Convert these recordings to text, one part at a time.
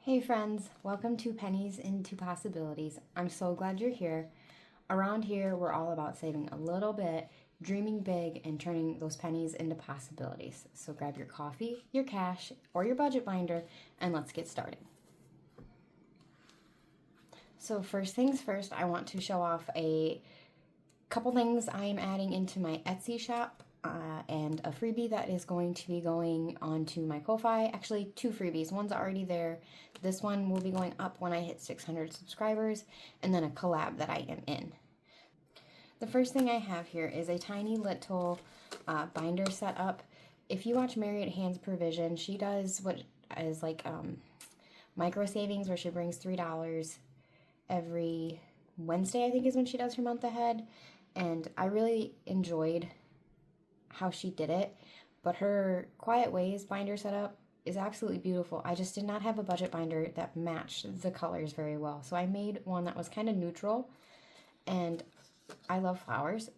Hey friends, welcome to Pennies into Possibilities. I'm so glad you're here. Around here, we're all about saving a little bit, dreaming big, and turning those pennies into possibilities. So grab your coffee, your cash, or your budget binder, and let's get started. So first things first, I want to show off a couple things I am adding into my Etsy shop. And a freebie that is going to be going onto my Ko-Fi. Actually, two freebies. One's already there. This one will be going up when I hit 600 subscribers, and then a collab that I am in. The first thing I have here is a tiny little binder setup. If you watch Marriott Hands Provision, she does what is like micro savings, where she brings $3 every Wednesday, I think is when she does her month ahead. And I really enjoyed how she did it, but her Quiet Ways binder setup is absolutely beautiful. I just did not have a budget binder that matched the colors very well, so I made one that was kind of neutral, and I love flowers,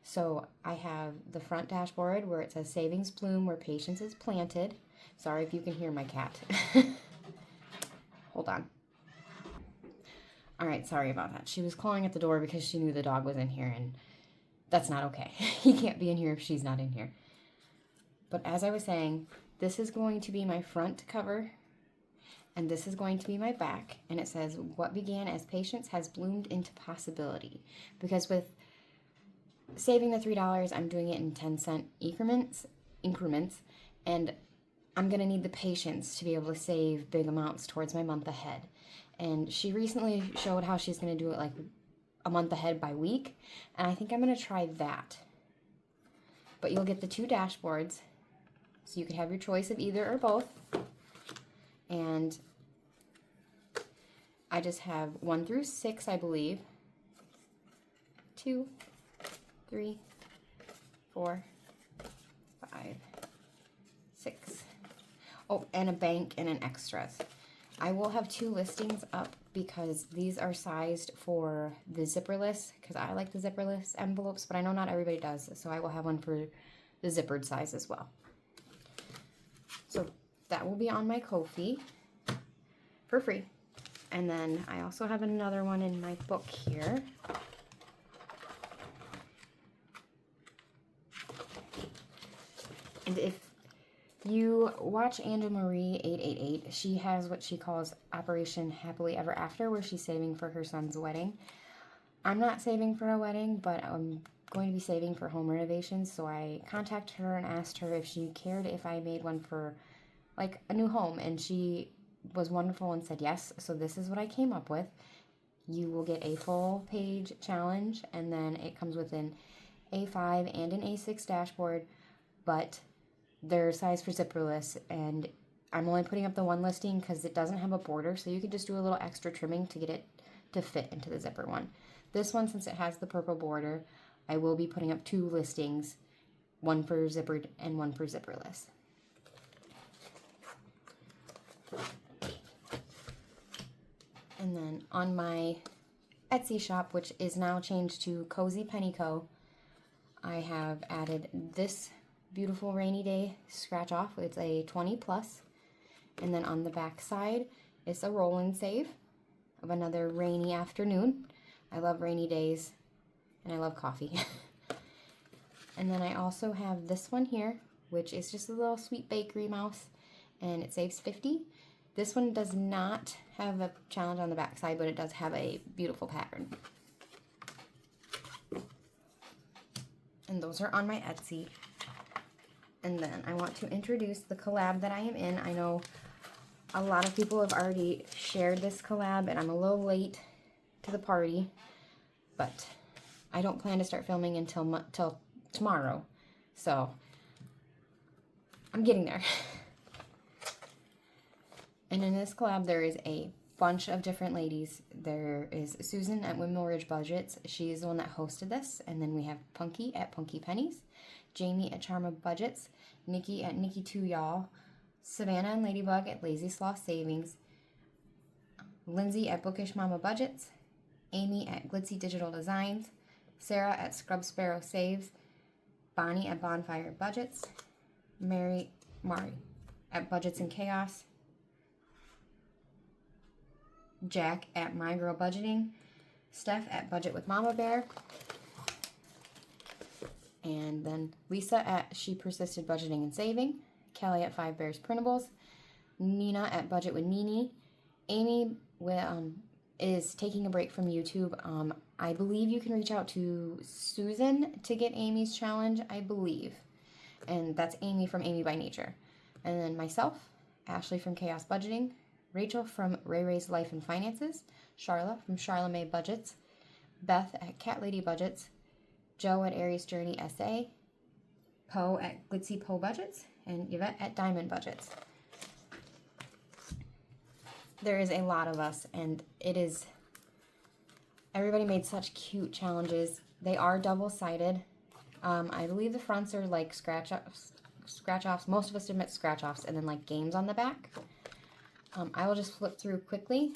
so I have the front dashboard where it says Savings Bloom Where Patience is Planted. Sorry if you can hear my cat. Hold on. Alright, sorry about that. She was clawing at the door because she knew the dog was in here, and that's not okay. He can't be in here if she's not in here. But as I was saying, this is going to be my front cover, and this is going to be my back, and it says, "What began as patience has bloomed into possibility." Because with saving the $3, I'm doing it in 10-cent increments, and I'm going to need the patience to be able to save big amounts towards my month ahead. And she recently showed how she's going to do it like a month ahead by week, and I think I'm going to try that. But you'll get the two dashboards, so you can have your choice of either or both. And I just have 1 through 6, I believe. 2, 3, 4, 5, 6. Oh, and a bank and an extras. I will have 2 listings up because these are sized for the zipperless, because I like the zipperless envelopes, but I know not everybody does, so I will have one for the zippered size as well. So that will be on my Ko-fi for free. And then I also have another one in my book here. And if you watch Angel Marie 888, she has what she calls Operation Happily Ever After, where she's saving for her son's wedding. I'm not saving for a wedding, but I'm going to be saving for home renovations, so I contacted her and asked her if she cared if I made one for like a new home, and she was wonderful and said yes. So this is what I came up with. You will get a full page challenge, and then it comes with an A5 and an A6 dashboard, but they're sized for zipperless, and I'm only putting up the one listing because it doesn't have a border, so you can just do a little extra trimming to get it to fit into the zipper one. This one, since it has the purple border, I will be putting up 2 listings, one for zippered and one for zipperless. And then on my Etsy shop, which is now changed to Cozy Penny Co., I have added this beautiful rainy day scratch off. It's a 20 plus. And then on the back side, it's a roll and save of another rainy afternoon. I love rainy days, and I love coffee. And then I also have this one here, which is just a little sweet bakery mouse, and it saves 50. This one does not have a challenge on the back side, but it does have a beautiful pattern. And those are on my Etsy. And then I want to introduce the collab that I am in. I know a lot of people have already shared this collab, and I'm a little late to the party, but I don't plan to start filming until tomorrow, so I'm getting there. And in this collab, there is a bunch of different ladies. There is Susan at Windmill Ridge Budgets. She's the one that hosted this. And then we have Punky at Punky Pennies, Jamie at Charma Budgets, Nikki at Nikki 2 Y'all, Savannah and Ladybug at Lazy Sloth Savings, Lindsay at Bookish Mama Budgets, Amy at Glitzy Digital Designs, Sarah at Scrub Sparrow Saves, Bonnie at Bonfire Budgets, Mari at Budgets and Chaos, Jack at My Girl Budgeting, Steph at Budget with Mama Bear, and then Lisa at She Persisted Budgeting and Saving, Kelly at 5 Bears Printables, Nina at Budget with Nini, Amy is taking a break from YouTube. I believe you can reach out to Susan to get Amy's challenge, I believe. And that's Amy from Amy by Nature. And then myself, Ashley from Chaos Budgeting, Rachel from Ray Ray's Life and Finances, Charla from Charla May Budgets, Beth at Cat Lady Budgets, Joe at Aries Journey SA, Poe at Glitzy Poe Budgets, and Yvette at Diamond Budgets. There is a lot of us, and everybody made such cute challenges. They are double-sided. I believe the fronts are like scratch-offs. Most of us admit scratch-offs, and then like games on the back. I will just flip through quickly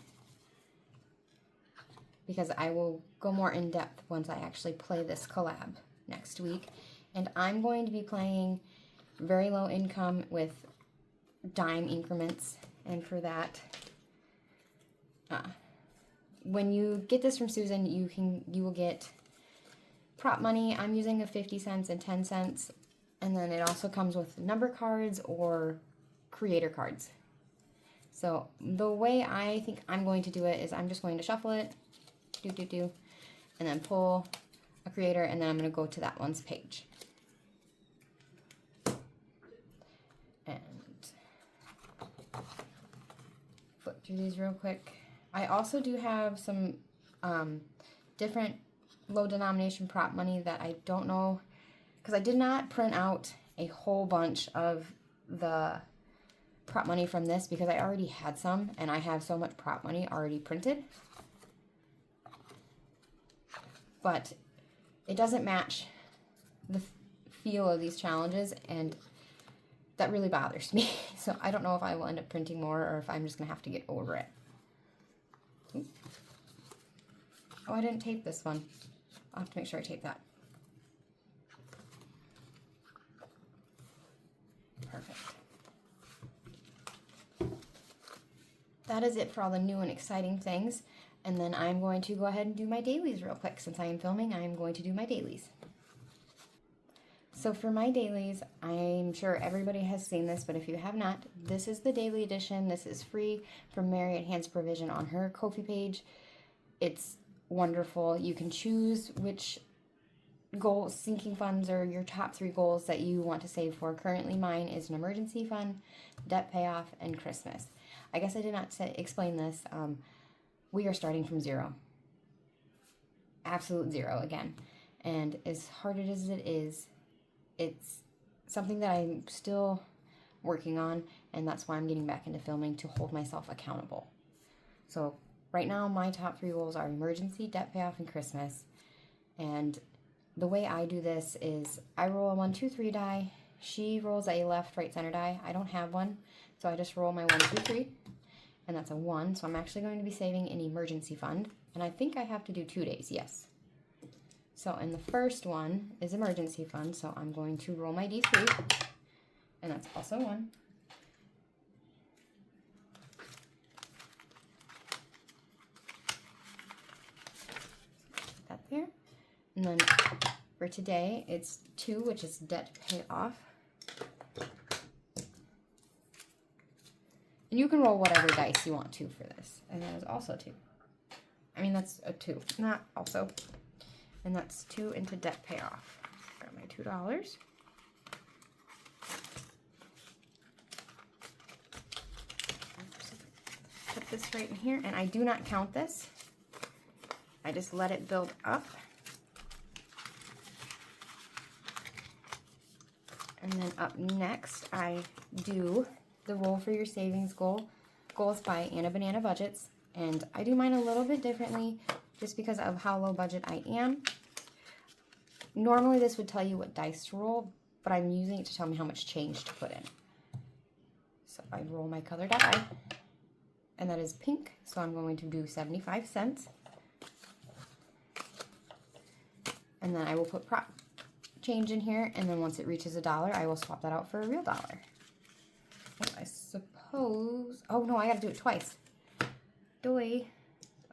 because I will go more in depth once I actually play this collab next week. And I'm going to be playing very low income with dime increments. And for that, when you get this from Susan, you will get prop money. I'm using a 50 cents and 10 cents. And then it also comes with number cards or creator cards. So the way I think I'm going to do it is I'm just going to shuffle it, and then pull a creator, and then I'm going to go to that one's page. And flip through these real quick. I also do have some different low denomination prop money that I don't know, because I did not print out a whole bunch of the prop money from this because I already had some, and I have so much prop money already printed. But it doesn't match the feel of these challenges, and that really bothers me. So I don't know if I will end up printing more or if I'm just going to have to get over it. Oh, I didn't tape this one. I'll have to make sure I tape that. Perfect. That is it for all the new and exciting things. And then I'm going to go ahead and do my dailies real quick. Since I am filming, I am going to do my dailies. So for my dailies, I'm sure everybody has seen this, but if you have not, this is the daily edition. This is free from Mary at Hands Provision on her Ko-fi page. It's wonderful. You can choose which goals, sinking funds, or your top 3 goals that you want to save for. Currently mine is an emergency fund, debt payoff, and Christmas. I guess I did not explain this. We are starting from zero. Absolute zero again. And as hard as it is, it's something that I'm still working on, and that's why I'm getting back into filming, to hold myself accountable. So right now my top 3 goals are emergency, debt payoff, and Christmas. And the way I do this is I roll a 1, 2, 3 die. She rolls a left, right, center die. I don't have one, so I just roll my 1, 2, 3, and that's a 1. So I'm actually going to be saving an emergency fund, and I think I have to do 2 days, yes. So in the first one is emergency fund, so I'm going to roll my D3, and that's also 1. Put that there. And then for today, it's 2, which is debt payoff. And you can roll whatever dice you want to for this. And that is also 2. I mean, that's a 2, not also. And that's 2 into debt payoff. Got my $2. Put this right in here, and I do not count this. I just let it build up. And then up next, I do the Roll for Your Savings Goals by Anna Banana Budgets. And I do mine a little bit differently just because of how low budget I am. Normally this would tell you what dice to roll, but I'm using it to tell me how much change to put in. So I roll my color die, and that is pink, so I'm going to do 75 cents. And then I will put prop change in here, and then once it reaches $1, I will swap that out for a real dollar. I suppose, oh no, I gotta do it twice. Doy.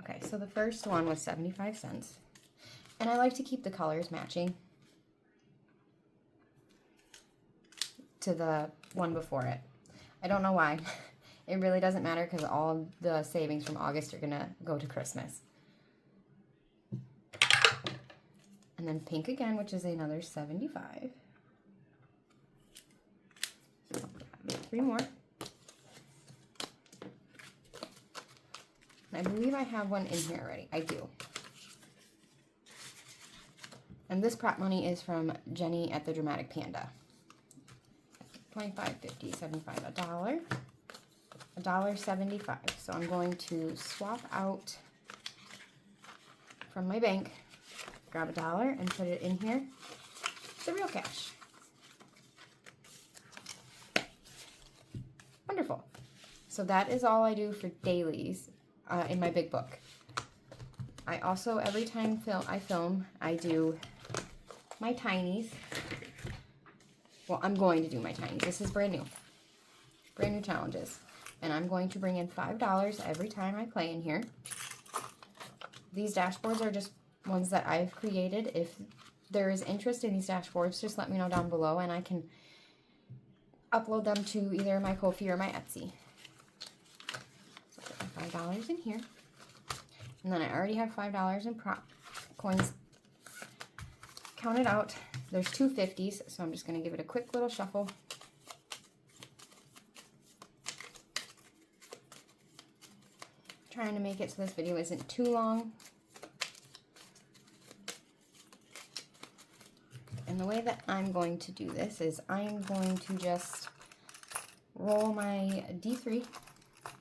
Okay, so the first one was 75 cents. And I like to keep the colors matching to the one before it. I don't know why. It really doesn't matter because all the savings from August are gonna go to Christmas. And then pink again, which is another 75. So I'll grab 3 more. And I believe I have one in here already. I do. And this prop money is from Jenny at the Dramatic Panda. 25, 50, 75, $1. $1.75. So I'm going to swap out from my bank, grab $1 and put it in here. The real cash. Wonderful. So that is all I do for dailies in my big book. I also, every time I film, I do my tinies. Well, I'm going to do my tinies. This is brand new. Brand new challenges. And I'm going to bring in $5 every time I play in here. These dashboards are just ones that I've created. If there is interest in these dashboards, just let me know down below and I can upload them to either my Ko-fi or my Etsy. So put $5 in here. And then I already have $5 in prop coins counted out. There's 2 50s, so I'm just going to give it a quick little shuffle. Trying to make it so this video isn't too long. And the way that I'm going to do this is I'm going to just roll my D3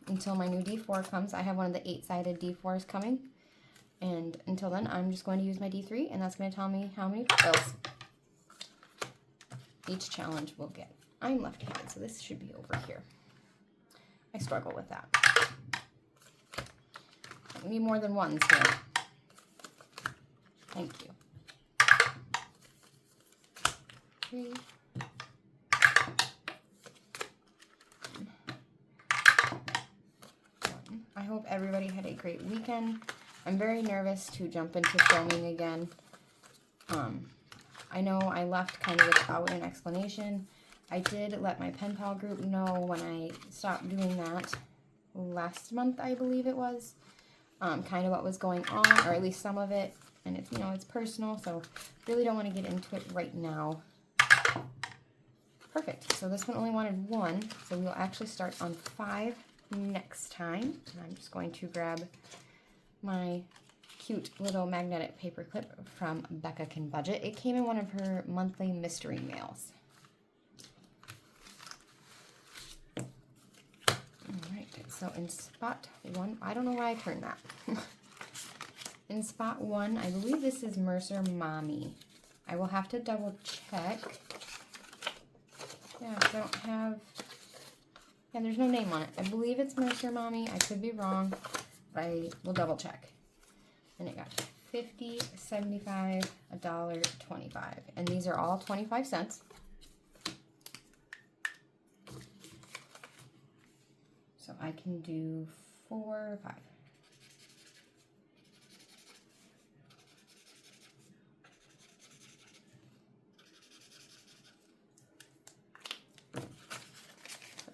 until my new D4 comes. I have one of the 8-sided D4s coming. And until then, I'm just going to use my D3, and that's going to tell me how many bills each challenge will get. I'm left-handed, so this should be over here. I struggle with that. We need more than ones here. Thank you. 3. I hope everybody had a great weekend. I'm very nervous to jump into filming again. I know I left kind of without an explanation. I did let my pen pal group know when I stopped doing that last month, I believe it was. Kind of what was going on, or at least some of it. And it's, you know, it's personal, so really don't want to get into it right now. Perfect. So this one only wanted 1, so we'll actually start on 5 next time. And I'm just going to grab my cute little magnetic paper clip from Becca Can Budget. It came in one of her monthly mystery mails. Alright, so in spot 1, I don't know why I turned that. In spot 1, I believe this is Mercer Mommy. I will have to double check. Yeah, I don't have... Yeah, there's no name on it. I believe it's Mercer Mommy. I could be wrong, but I will double check. And it got 50, 75, $1.25. And these are all 25 cents. So I can do 4 or 5.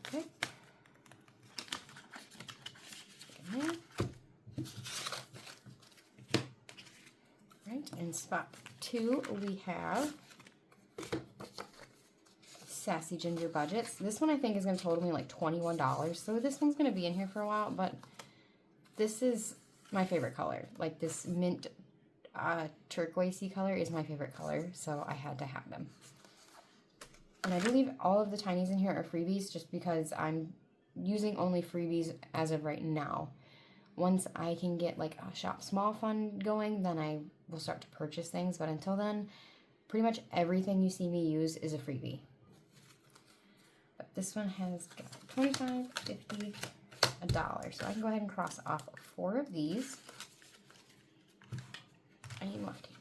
Okay. Right, in spot 2 we have Sassy Ginger Budgets. This one I think is going to total me like $21. So this one's going to be in here for a while, but this is my favorite color. Like this mint turquoisey color is my favorite color, so I had to have them. And I believe all of the tinies in here are freebies just because I'm using only freebies as of right now. Once I can get like a Shop Small fund going, then I will start to purchase things. But until then, pretty much everything you see me use is a freebie. But this one has got 25, 50, $1. So I can go ahead and cross off 4 of these. I need left-handed.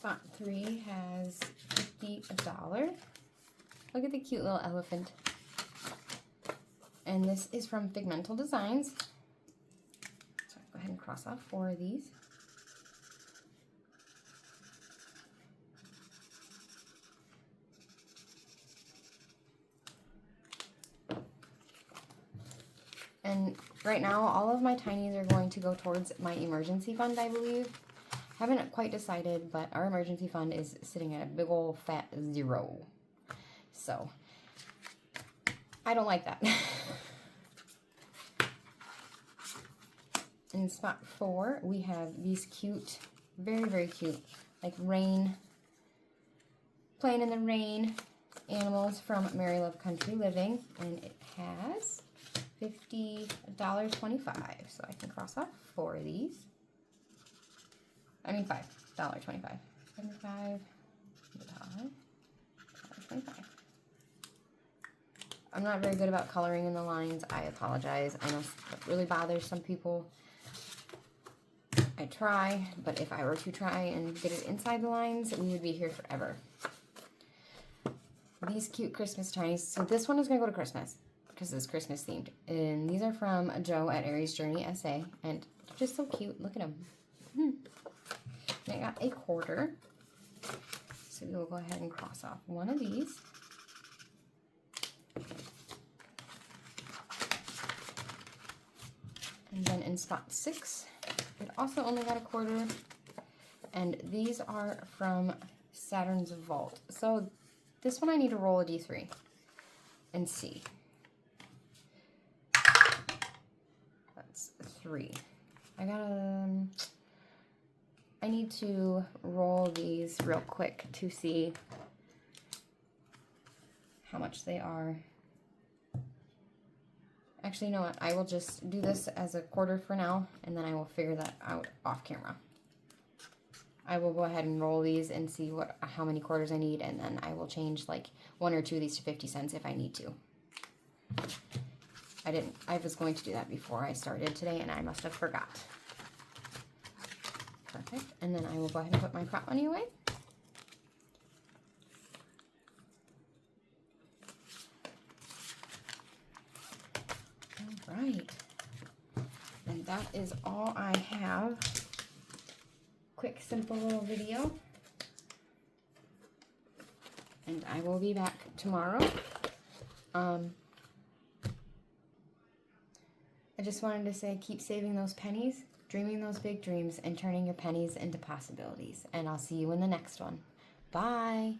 spot 3 has $50. Look at the cute little elephant. And this is from Pigmental Designs. So I'll go ahead and cross off 4 of these. And right now, all of my tinies are going to go towards my emergency fund, I believe. Haven't quite decided, but our emergency fund is sitting at a big old fat 0. So, I don't like that. In spot 4, we have these cute, very, very cute, like rain, playing in the rain animals from Mary Love Country Living. And it has $50.25. So I can cross off 4 of these. I mean $5.25. $75. $25. I'm not very good about coloring in the lines. I apologize. I know it really bothers some people. I try, but if I were to try and get it inside the lines, we would be here forever. These cute Christmas tinies. So this one is going to go to Christmas because it's Christmas themed. And these are from Joe at Aries Journey SA. And they're just so cute. Look at them. I got a quarter. So we will go ahead and cross off 1 of these. And then in spot 6, it also only got a quarter. And these are from Saturn's Vault. So this one I need to roll a D3 and see. That's 3. I need to roll these real quick to see how much they are. Actually, you know what? I will just do this as a quarter for now, and then I will figure that out off camera. I will go ahead and roll these and see how many quarters I need, and then I will change like 1 or 2 of these to 50 cents if I need to. I was going to do that before I started today, and I must have forgot. Perfect. And then I will go ahead and put my prop money away. All right. And that is all I have. Quick, simple little video. And I will be back tomorrow. I just wanted to say, keep saving those pennies, dreaming those big dreams, and turning your pennies into possibilities. And I'll see you in the next one. Bye.